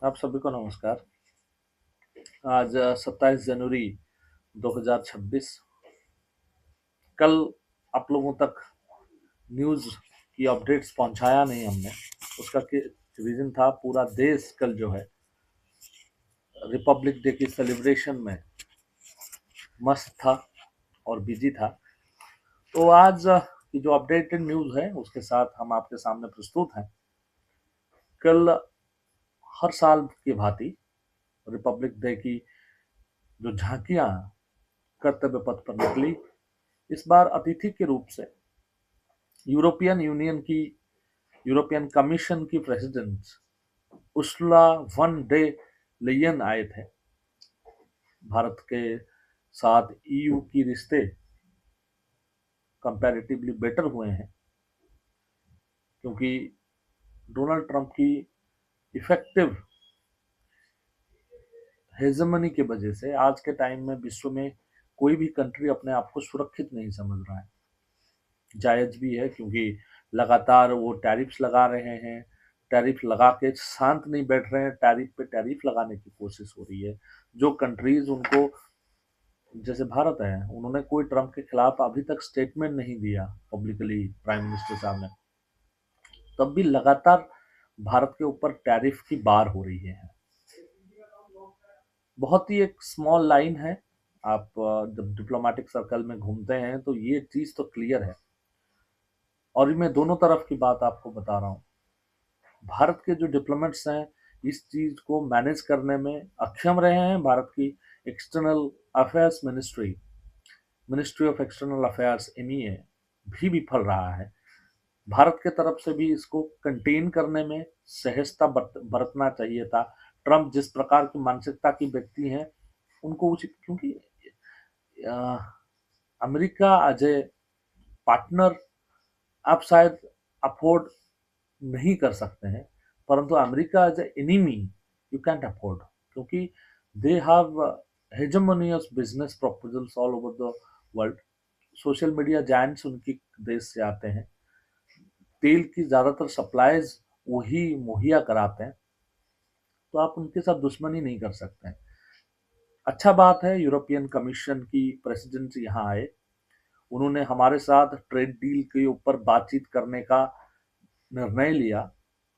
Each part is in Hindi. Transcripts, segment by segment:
आप सभी को नमस्कार। आज 27 जनवरी 2026। कल आप लोगों तक न्यूज़ की अपडेट्स पहुंचाया नहीं हमने। उसका रीज़न था पूरा देश कल जो है रिपब्लिक डे की सेलिब्रेशन में मस्त था और बिजी था। तो आज की जो अपडेटेड न्यूज़ है उसके साथ हम आपके सामने प्रस्तुत हैं। कल हर साल की भांति रिपब्लिक डे की जो झांकियां कर्तव्य पथ पर निकली, इस बार अतिथि के रूप से यूरोपियन कमीशन की president Ursula one day Leyen आए थे। भारत के साथ ईयू की रिश्ते कंपैरेटिवली बेटर हुए हैं क्योंकि डोनाल्ड ट्रंप की इफेक्टिव हेजेमनी की वजह से आज के टाइम में विश्व में कोई भी कंट्री अपने आप को सुरक्षित नहीं समझ रहा है। जायज भी है क्योंकि लगातार वो टैरिफ्स लगा रहे हैं। टैरिफ लगा के शांत नहीं बैठ रहे हैं, टैरिफ पे टैरिफ लगाने की कोशिश हो रही है। जो कंट्रीज उनको, जैसे भारत है, उन्होंने कोई ट्रम्प के खिलाफ अभी तक स्टेटमेंट नहीं दिया पब्लिकली प्राइम मिनिस्टर साहब ने, तब भी लगातार भारत के ऊपर टैरिफ की बार हो रही है। बहुत ही एक स्मॉल लाइन है। आप जब डिप्लोमेटिक सर्कल में घूमते हैं तो ये चीज तो क्लियर है। और मैं दोनों तरफ की बात आपको बता रहा हूँ। भारत के जो डिप्लोमेट्स हैं इस चीज को मैनेज करने में अक्षम रहे हैं। भारत की external affairs ministry of external affairs MEA भी विफल रहा है। भारत के तरफ से भी इसको कंटेन करने में सहजता बरतना चाहिए था। ट्रंप जिस प्रकार की मानसिकता की व्यक्ति हैं उनको उचित, क्योंकि uh, America as a partner आप शायद अफोर्ड नहीं कर सकते हैं, परंतु America as a enemy you can't afford, क्योंकि they have hegemonious business proposals all over the world. Social media giants उनकी देश से आते हैं। तेल की ज्यादातर सप्लाईज वही मुहैया कराते हैं, तो आप उनके साथ दुश्मनी नहीं कर सकते हैं। अच्छा बात है यूरोपियन कमीशन की प्रेसिडेंट यहाँ आए। उन्होंने हमारे साथ ट्रेड डील के ऊपर बातचीत करने का निर्णय लिया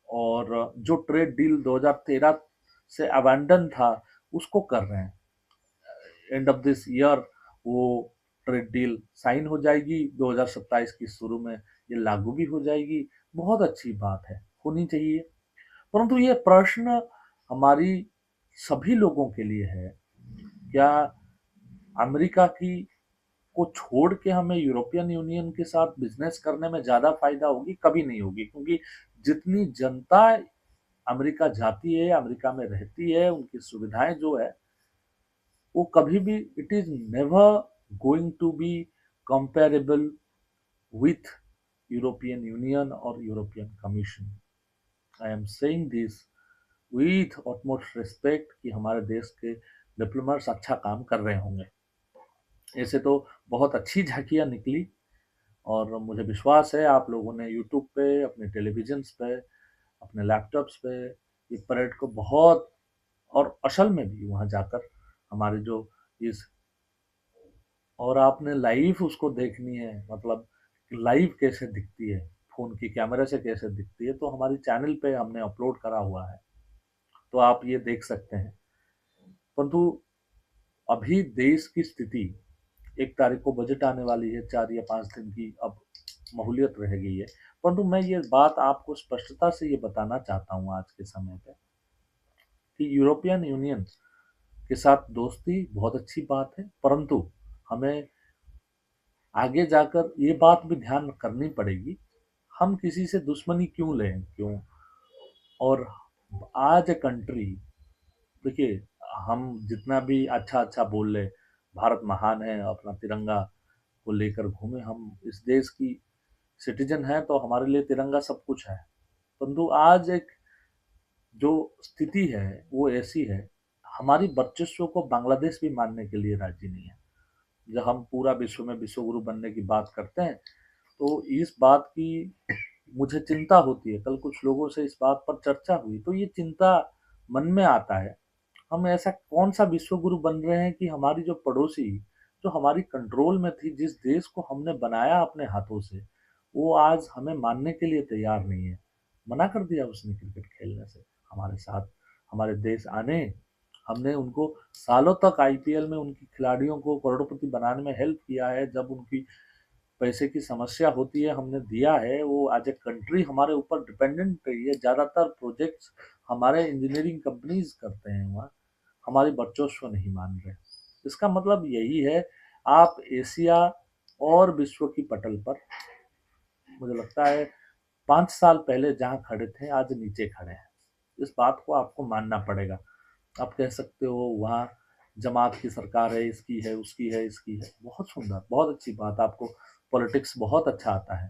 और जो ट्रेड डील 2013 से अबैंडन था उसको कर रहे हैं। एंड ऑफ दिस ईयर वो ट्रेड डील साइन हो जाएगी। 2027 की शुरू में ये लागू भी हो जाएगी। बहुत अच्छी बात है, होनी चाहिए। परंतु ये प्रश्न हमारी सभी लोगों के लिए है, क्या अमेरिका की को छोड़ के हमें यूरोपियन यूनियन के साथ बिजनेस करने में ज्यादा फायदा होगी? कभी नहीं होगी, क्योंकि जितनी जनता अमेरिका जाती है, अमेरिका में रहती है, उनकी सुविधाएं जो है वो कभी भी, it is never going to be comparable with European Union और European Commission. I am saying this with utmost respect कि हमारे देश के डिप्लोमेट्स अच्छा काम कर रहे होंगे। ऐसे तो बहुत अच्छी झांकियां निकली और मुझे विश्वास है आप लोगों ने यूट्यूब पे, अपने टेलीविजन्स पे, अपने लैपटॉप्स पे ये परेड को बहुत, और असल में भी वहां जाकर हमारे जो इस, और आपने लाइव उसको देखनी है, मतलब लाइव कैसे दिखती है, फोन की कैमरे से कैसे दिखती है, तो हमारी चैनल पे हमने अपलोड करा हुआ है, तो आप ये देख सकते हैं। परंतु अभी देश की स्थिति, 1 तारीख को बजट आने वाली है, 4 या 5 दिन की अब माहौलियत रह गई है। परंतु मैं ये बात आपको स्पष्टता से ये बताना चाहता हूँ आज के समय पे कि यूरोपियन यूनियन के साथ दोस्ती बहुत अच्छी बात है, परंतु हमें आगे जाकर ये बात भी ध्यान करनी पड़ेगी, हम किसी से दुश्मनी क्यों लें, क्यों? और आज ए कंट्री, देखिए, हम जितना भी अच्छा अच्छा बोल ले, भारत महान है, अपना तिरंगा को लेकर घूमे, हम इस देश की सिटीजन है तो हमारे लिए तिरंगा सब कुछ है। परंतु आज एक जो स्थिति है वो ऐसी है, हमारी वर्चस्व को बांग्लादेश भी मानने के लिए राजी नहीं है। जब हम पूरा विश्व में विश्व गुरु बनने की बात करते हैं तो इस बात की मुझे चिंता होती है। कल कुछ लोगों से इस बात पर चर्चा हुई तो ये चिंता मन में आता है, हम ऐसा कौन सा विश्व गुरु बन रहे हैं कि हमारी जो पड़ोसी, जो हमारी कंट्रोल में थी, जिस देश को हमने बनाया अपने हाथों से, वो आज हमें मानने के लिए तैयार नहीं है। मना कर दिया उसने क्रिकेट खेलने से हमारे साथ, हमारे देश आने। हमने उनको सालों तक आईपीएल में उनकी खिलाड़ियों को करोड़पति बनाने में हेल्प किया है। जब उनकी पैसे की समस्या होती है, हमने दिया है। वो आज एक कंट्री हमारे ऊपर डिपेंडेंट रही है। ज़्यादातर प्रोजेक्ट्स हमारे इंजीनियरिंग कंपनीज करते हैं वहाँ, हमारी वर्चस्व नहीं मान रहे। इसका मतलब यही है, आप एशिया और विश्व की पटल पर, मुझे लगता है 5 साल पहले जहाँ खड़े थे, आज नीचे खड़े हैं। इस बात को आपको मानना पड़ेगा। आप कह सकते हो वहाँ जमात की सरकार है, इसकी है, उसकी है, इसकी है। बहुत सुंदर, बहुत अच्छी बात, आपको पॉलिटिक्स बहुत अच्छा आता है।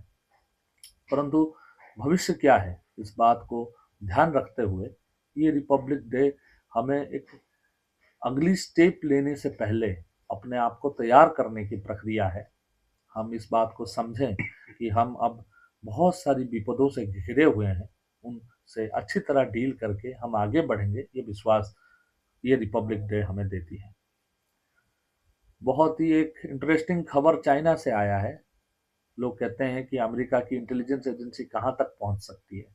परंतु भविष्य क्या है, इस बात को ध्यान रखते हुए ये रिपब्लिक डे हमें एक अगली स्टेप लेने से पहले अपने आप को तैयार करने की प्रक्रिया है। हम इस बात को समझें कि हम अब बहुत सारी विपदों से घिरे हुए हैं, उनसे अच्छी तरह डील करके हम आगे बढ़ेंगे, ये विश्वास ये रिपब्लिक डे हमें देती है। बहुत ही एक इंटरेस्टिंग खबर चाइना से आया है। लोग कहते हैं कि अमेरिका की इंटेलिजेंस एजेंसी कहाँ तक पहुंच सकती है।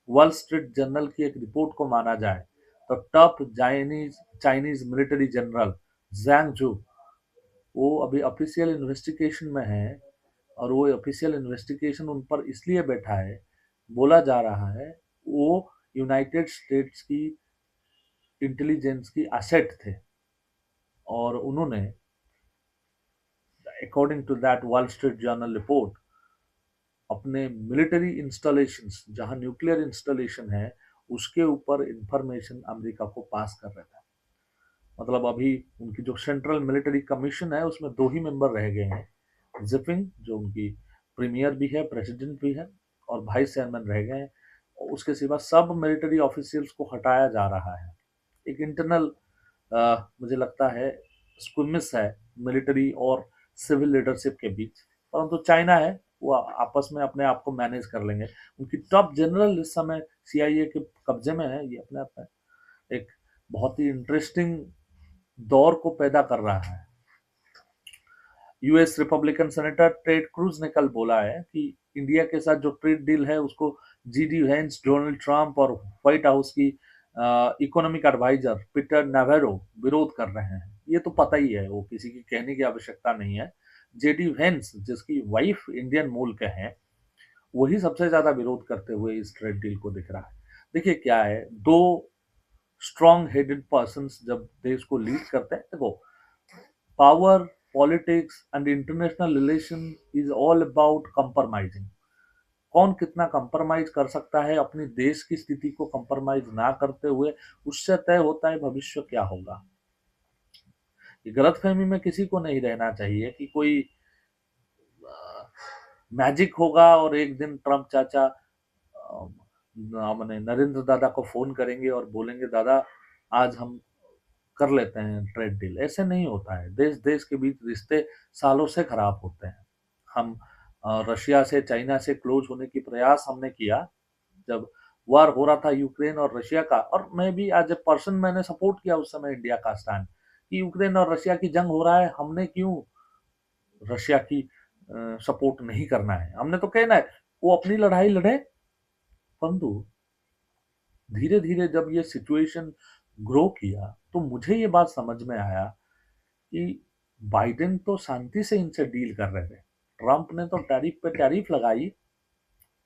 वॉल स्ट्रीट जर्नल की एक रिपोर्ट को माना जाए तो top Chinese Chinese military general जैंग जू, वो अभी ऑफिशियल इन्वेस्टिगेशन में है। और वो ऑफिशियल इन्वेस्टिगेशन उन पर इसलिए बैठा है, बोला जा रहा है वो यूनाइटेड स्टेट्स की इंटेलिजेंस की एसेट थे। और उन्होंने, according to that Wall Street Journal report, अपने मिलिट्री इंस्टॉलेशंस, जहां न्यूक्लियर इंस्टॉलेशन है, उसके ऊपर इंफॉर्मेशन अमेरिका को पास कर रहे थे। मतलब अभी उनकी जो सेंट्रल मिलिट्री कमीशन है, उसमें 2 ही मेंबर रह गए हैं। जिपिंग, जो उनकी प्रीमियर भी है, प्रेसिडेंट भी है, और वाइस चेयरमैन रह गए हैं। और उसके सिवा सब मिलिट्री ऑफिशियल्स को हटाया जा रहा है। एक इंटरनल, मुझे लगता है, स्क्विमिस है मिलिट्री और सिविल लीडरशिप के बीच। परंतु चाइना है, वो आपस में अपने आप को मैनेज कर लेंगे। उनकी टॉप जनरल इस समय सीआईए के कब्जे में है। ये अपने आप में एक बहुत ही इंटरेस्टिंग दौर को पैदा कर रहा है। US Republican senator Ted Cruz ने कल बोला है कि इंडिया के साथ जो ट्रेड डील है, उसको जीडी वेंस, डोनाल्ड ट्रंप और व्हाइट हाउस की इकोनॉमिक एडवाइजर पीटर नावेरो विरोध कर रहे हैं। ये तो पता ही है, वो किसी की कहने की आवश्यकता नहीं है। जेडी वेंस, जिसकी वाइफ इंडियन मूल के हैं, वही सबसे ज्यादा विरोध करते हुए इस ट्रेड डील को दिख रहा है। देखिए क्या है, दो स्ट्रॉन्ग हेडेड पर्सन जब देश को लीड करते हैं, देखो, power, politics and international relation is all about compromising. कौन कितना कंप्रोमाइज कर सकता है अपनी देश की स्थिति को कंप्रोमाइज ना करते हुए, उससे तय होता है भविष्य क्या होगा। ये गलतफहमी में किसी को नहीं रहना चाहिए कि कोई मैजिक होगा और एक दिन ट्रम्प चाचा मैंने नरेंद्र दादा को फोन करेंगे और बोलेंगे, दादा आज हम कर लेते हैं ट्रेड डील। ऐसे नहीं होता है। देश देश के बीच रिश्ते सालों से खराब होते हैं। हम रशिया से, चाइना से क्लोज होने की प्रयास हमने किया जब वार हो रहा था यूक्रेन और रशिया का। और मैं भी एज ए पर्सन मैंने सपोर्ट किया उस समय इंडिया का स्टैंड कि यूक्रेन और रशिया की जंग हो रहा है, हमने क्यों रशिया की सपोर्ट नहीं करना है। हमने तो कहना है वो अपनी लड़ाई लड़े। परंतु धीरे धीरे जब ये सिचुएशन ग्रो किया तो मुझे ये बात समझ में आया कि बाइडेन तो शांति से इनसे डील कर रहे थे। ट्रंप ने तो टैरिफ पे टैरिफ लगाई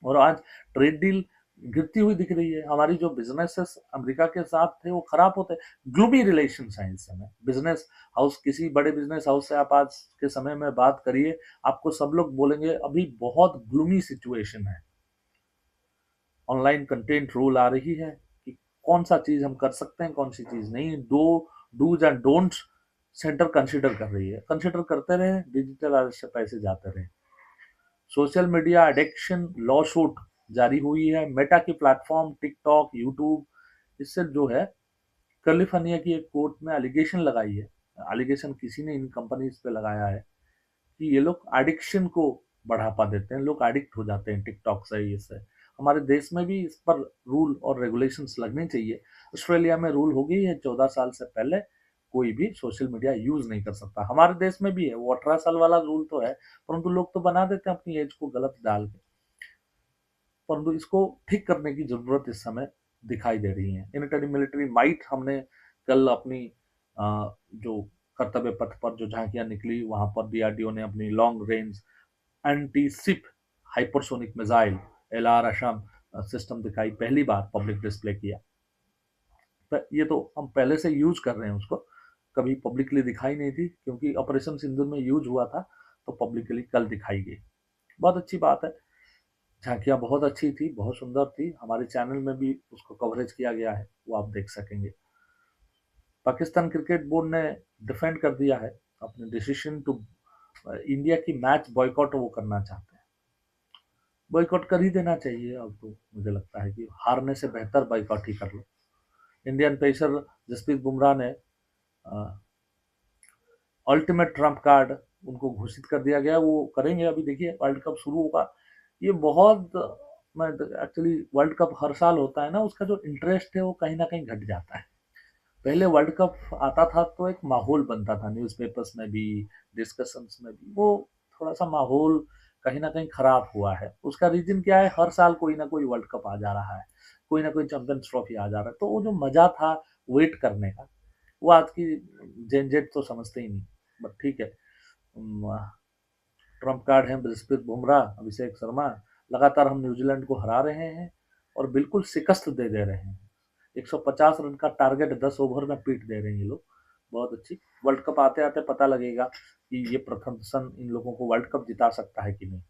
और आज ट्रेड डील गिरती हुई दिख रही है। हमारी जो बिजनेसेस अमेरिका के साथ थे वो खराब होते, ग्लूमी रिलेशंस हैं इस समय। बिजनेस हाउस, किसी बड़े बिजनेस हाउस से आप आज के समय में बात करिए, आपको सब लोग बोलेंगे अभी बहुत ग्लूमी सिचुएशन है। ऑनलाइन कंटेंट रूल आ रही है कि कौन सा चीज हम कर सकते हैं, कौन सी चीज नहीं। Dos and don'ts center consider कर रही है। कंसिडर करते रहे, डिजिटल अरेस्ट से पैसे जाते रहे। Social media addiction law suit जारी हुई है। मेटा की प्लेटफॉर्म टिकटॉक, यूट्यूब, इससे जो है कैलिफोर्निया की एक कोर्ट में एलिगेशन लगाई है। एलिगेशन किसी ने इन कंपनीज पे लगाया है कि ये लोग एडिक्शन को बढ़ावा देते हैं, लोग एडिक्ट हो जाते हैं टिकटॉक से, ये से। हमारे देश में भी इस पर रूल और रेगुलेशंस लगने चाहिए। ऑस्ट्रेलिया में रूल हो गई है 14 साल से पहले कोई भी सोशल मीडिया यूज नहीं कर सकता। हमारे देश में भी है, वो 18 साल वाला रूल तो है, परंतु लोग तो बना देते हैं अपनी एज को गलत डाल के। परंतु इसको ठीक करने की जरूरत इस समय दिखाई दे रही है। इंटरनी मिलिट्री माइट हमने कल अपनी जो कर्तव्य पथ पर जो झांकियां निकली वहां पर डीआरडीओ ने अपनी long range anti SIP hypersonic missile LR Assam system दिखाई, पहली बार पब्लिक डिस्प्ले किया। ये तो हम पहले से यूज कर रहे हैं उसको, कभी पब्लिकली दिखाई नहीं थी, क्योंकि ऑपरेशन सिंदूर में यूज हुआ था तो पब्लिकली कल दिखाई गई। बहुत अच्छी बात है। झांकियां बहुत अच्छी थी, बहुत सुंदर थी। हमारे चैनल में भी उसको कवरेज किया गया है, वो आप देख सकेंगे। पाकिस्तान क्रिकेट बोर्ड ने डिफेंड कर दिया है अपने डिसीजन टू इंडिया की मैच बॉयकॉट वो करना चाहते हैं। बॉयकॉट कर ही देना चाहिए। अब तो मुझे लगता है कि हारने से बेहतर बॉयकॉट ही कर लो। इंडियन पेसर जसप्रीत बुमराह ने अल्टीमेट ट्रम्प कार्ड उनको घोषित कर दिया गया, वो करेंगे। अभी देखिए वर्ल्ड कप शुरू होगा, ये बहुत, मैं एक्चुअली वर्ल्ड कप हर साल होता है ना, उसका जो इंटरेस्ट है वो कहीं ना कहीं घट जाता है। पहले वर्ल्ड कप आता था तो एक माहौल बनता था, न्यूज़पेपर्स में भी, डिस्कशंस में भी। वो थोड़ा सा माहौल कहीं ना कहीं खराब हुआ है। उसका रीजन क्या है? हर साल कोई ना कोई वर्ल्ड कप आ जा रहा है, कोई ना कोई चैंपियंस ट्रॉफी आ जा रहा है, तो वो जो मजा था वेट करने का, वो आज की जेनजेट तो समझते ही नहीं। बट ठीक है, ट्रम्प कार्ड है जसप्रीत बुमराह, अभिषेक शर्मा, लगातार हम न्यूजीलैंड को हरा रहे हैं और बिल्कुल शिकस्त दे रहे हैं। 150 रन का टारगेट 10 ओवर में पीट दे रहे हैं ये लोग। बहुत अच्छी। वर्ल्ड कप आते आते पता लगेगा कि ये प्रथम सन इन लोगों को वर्ल्ड कप जिता सकता है कि नहीं।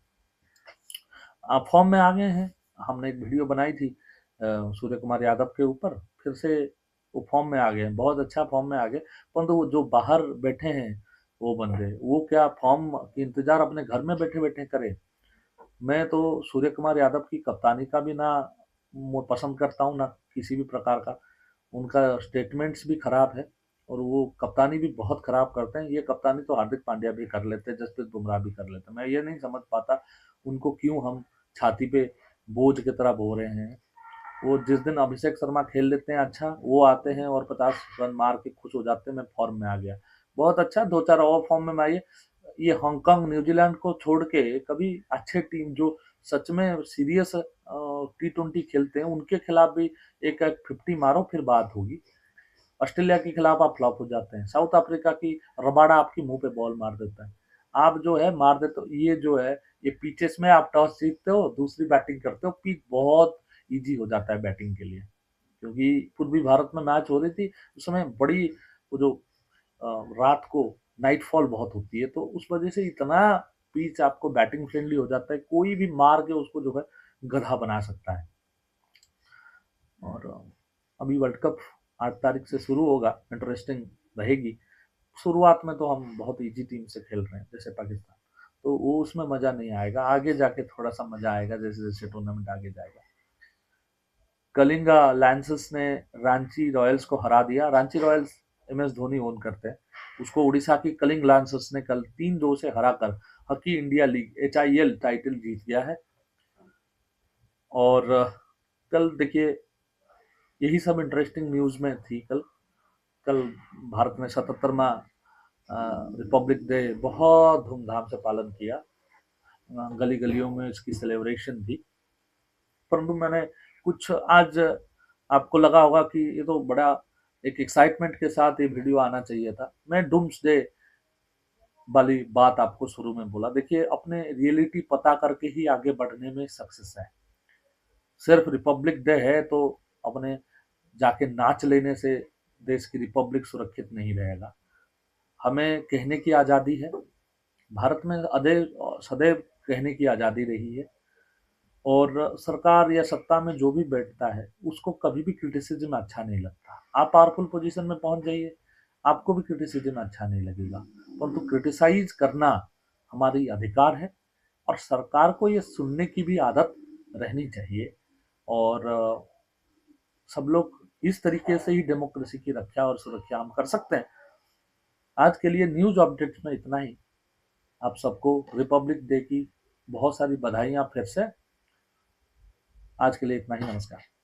आप फॉर्म में आ गए हैं। हमने एक वीडियो बनाई थी सूर्य कुमार यादव के ऊपर, फिर से वो फॉर्म में आ गए हैं, बहुत अच्छा फॉर्म में आ गए। परंतु वो जो बाहर बैठे हैं वो बंदे, वो क्या फॉर्म की इंतजार अपने घर में बैठे बैठे करें? मैं तो सूर्य कुमार यादव की कप्तानी का भी ना पसंद करता हूँ, ना किसी भी प्रकार का। उनका स्टेटमेंट्स भी खराब है और वो कप्तानी भी बहुत खराब करते हैं। ये कप्तानी तो हार्दिक पांड्या भी कर लेते हैं, जसप्रीत बुमराह भी कर लेते हैं। मैं ये नहीं समझ पाता उनको क्यों हम छाती पे बोझ की तरह बो रहे हैं। वो जिस दिन अभिषेक शर्मा खेल लेते हैं अच्छा, वो आते हैं और 50 रन मार के खुश हो जाते हैं, मैं फॉर्म में आ गया। बहुत अच्छा, 2-4 और फॉर्म में आइए। ये हांगकांग न्यूजीलैंड को छोड़ के कभी अच्छे टीम जो सच में सीरियस T20 खेलते हैं उनके खिलाफ भी एक एक 50 मारो, फिर बात होगी। ऑस्ट्रेलिया के खिलाफ आप फ्लॉप हो जाते हैं, साउथ अफ्रीका की रबाडा आपके मुंह पे बॉल मार देता है, आप जो है मार देते हो। ये जो है, ये पिचेस में आप टॉस जीतते हो, दूसरी बैटिंग करते हो, पिच बहुत इजी हो जाता है बैटिंग के लिए। क्योंकि पूर्वी भारत में मैच हो रही थी उस समय, बड़ी वो जो रात को नाइटफॉल बहुत होती है, तो उस वजह से इतना पिच आपको बैटिंग फ्रेंडली हो जाता है, कोई भी मार के उसको जो है गधा बना सकता है। और अभी वर्ल्ड कप 8 तारीख से शुरू होगा, इंटरेस्टिंग रहेगी। शुरुआत में तो हम बहुत इजी टीम से खेल रहे हैं जैसे पाकिस्तान, तो वो उसमें मजा नहीं आएगा, आगे जाके थोड़ा सा मजा आएगा जैसे जैसे टूर्नामेंट आगे जाएगा। कलिंगा लैंसर्स ने रांची रॉयल्स को हरा दिया। Ranchi Royals MS Dhoni own करते हैं, उसको उड़ीसा की कलिंग लांसर्स ने कल 3-2 से हराकर hockey India league HIL title जीत गया है। और कल देखिए, यही सब इंटरेस्टिंग न्यूज में थी। कल कल भारत ने 77वां रिपब्लिक डे बहुत धूमधाम से पालन किया। गली गलियों में इसकी सेलिब्रेशन थी। परंतु मैंने कुछ आज, आपको लगा होगा कि ये तो बड़ा एक एक्साइटमेंट के साथ ये वीडियो आना चाहिए था, मैं डूम्स डे वाली बात आपको शुरू में बोला। देखिए, अपने रियलिटी पता करके ही आगे बढ़ने में सक्सेस है। सिर्फ रिपब्लिक डे है तो अपने जाके नाच लेने से देश की रिपब्लिक सुरक्षित नहीं रहेगा। हमें कहने की आज़ादी है, भारत में अदैव सदैव कहने की आज़ादी रही है। और सरकार या सत्ता में जो भी बैठता है उसको कभी भी क्रिटिसिज्म अच्छा नहीं लगता। आप पावरफुल पोजीशन में पहुंच जाइए, आपको भी क्रिटिसिज्म अच्छा नहीं लगेगा, परंतु क्रिटिसाइज करना हमारी अधिकार है और सरकार को ये सुनने की भी आदत रहनी चाहिए। और सब लोग इस तरीके से ही डेमोक्रेसी की रक्षा और सुरक्षा हम कर सकते हैं। आज के लिए न्यूज अपडेट्स में इतना ही। आप सबको रिपब्लिक डे की बहुत सारी बधाइयाँ फिर से। आज के लिए इतना ही, नमस्कार।